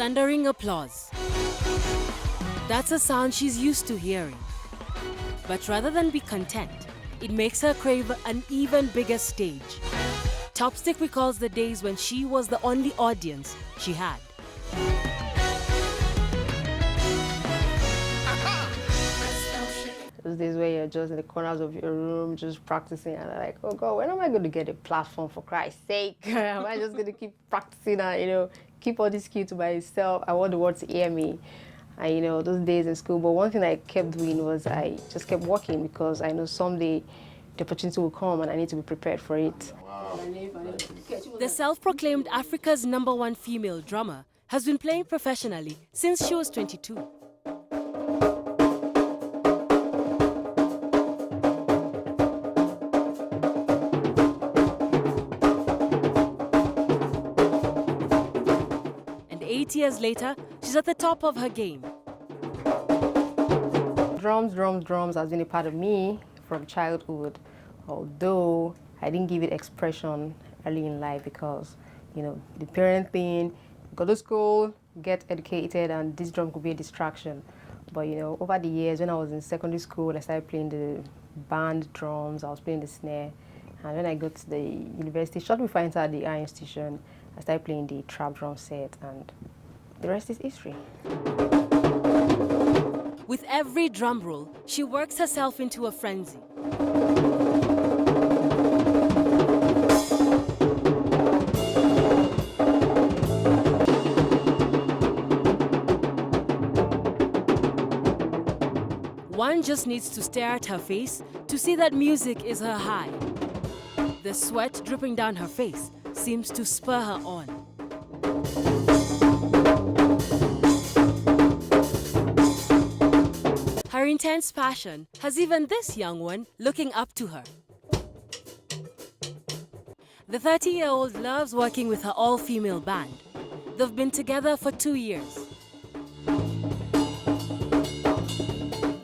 Thundering applause. That's a sound she's used to hearing. But rather than be content, it makes her crave an even bigger stage. Topstick recalls the days when she was the only audience she had. Those days where you're just in the corners of your room, just practicing, and I'm like, oh God, when am I going to get a platform, for Christ's sake? Am I just going to keep practicing and, keep all this skills to myself? I want the world to hear me. And, those days in school. But one thing I kept doing was I just kept working, because I know someday the opportunity will come and I need to be prepared for it. Wow. The self-proclaimed Africa's #1 female drummer has been playing professionally since she was 22. And 8 years later, she's at the top of her game. Drums has been a part of me from childhood, although I didn't give it expression early in life because, the parent thing, go to school, get educated, and this drum could be a distraction. But, over the years, when I was in secondary school, I started playing the band drums, I was playing the snare. And when I got to the university, shortly before I entered the art institution, I started playing the trap drum set, and the rest is history. With every drum roll, she works herself into a frenzy. One just needs to stare at her face to see that music is her high. The sweat dripping down her face seems to spur her on. Her intense passion has even this young one looking up to her. The 30-year-old loves working with her all-female band. They've been together for 2 years.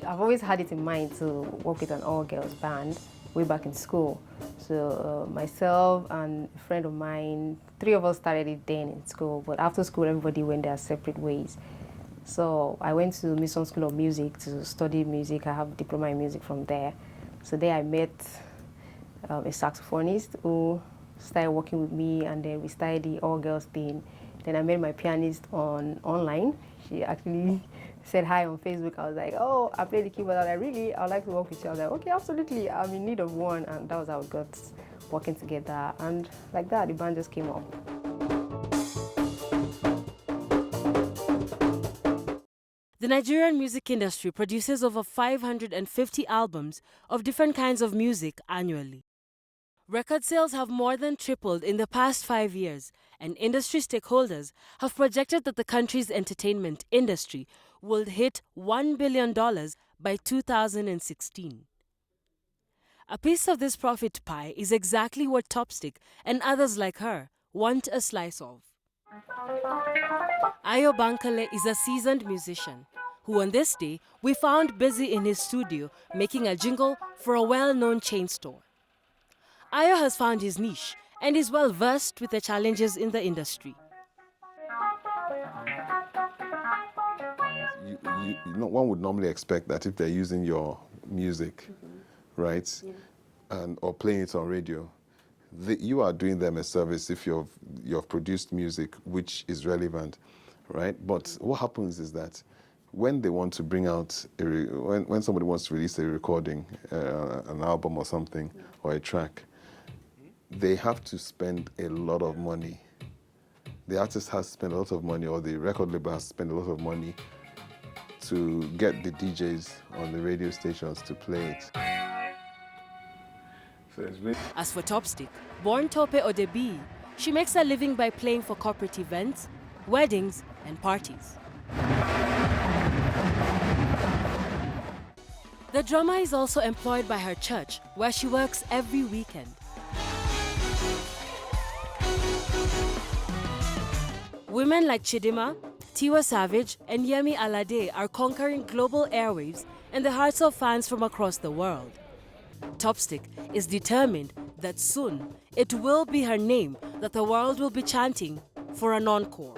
I've always had it in mind to work with an all-girls band way back in school. So myself and a friend of mine, 3 of us started it then in school, but after school everybody went their separate ways. So I went to Mission School of Music to study music. I have a diploma in music from there. So there I met a saxophonist who started working with me, and then we started the all-girls thing. Then I met my pianist online. She actually said hi on Facebook. I was like, oh, I play the keyboard. I was like, really? I would like to work with you. I was like, okay, absolutely. I'm in need of one. And that was how we got working together. And like that, the band just came up. The Nigerian music industry produces over 550 albums of different kinds of music annually. Record sales have more than tripled in the past 5 years, and industry stakeholders have projected that the country's entertainment industry will hit $1 billion by 2016. A piece of this profit pie is exactly what Topstick and others like her want a slice of. Ayo Bankole is a seasoned musician who on this day we found busy in his studio making a jingle for a well-known chain store. Ayo has found his niche and is well versed with the challenges in the industry. One would normally expect that if they're using your music, right, or playing it on radio, you are doing them a service if you've produced music which is relevant, right? But what happens is that when they want to bring out, when somebody wants to release a recording, an album or something, or a track, they have to spend a lot of money. The artist has to spend a lot of money, or the record label has to spend a lot of money to get the DJs on the radio stations to play it. As for Topstick, born Tope Odebi, she makes a living by playing for corporate events, weddings, and parties. The drummer is also employed by her church, where she works every weekend. Women like Chidima, Tiwa Savage, and Yemi Alade are conquering global airwaves and the hearts of fans from across the world. Topstick is determined that soon it will be her name that the world will be chanting for an encore.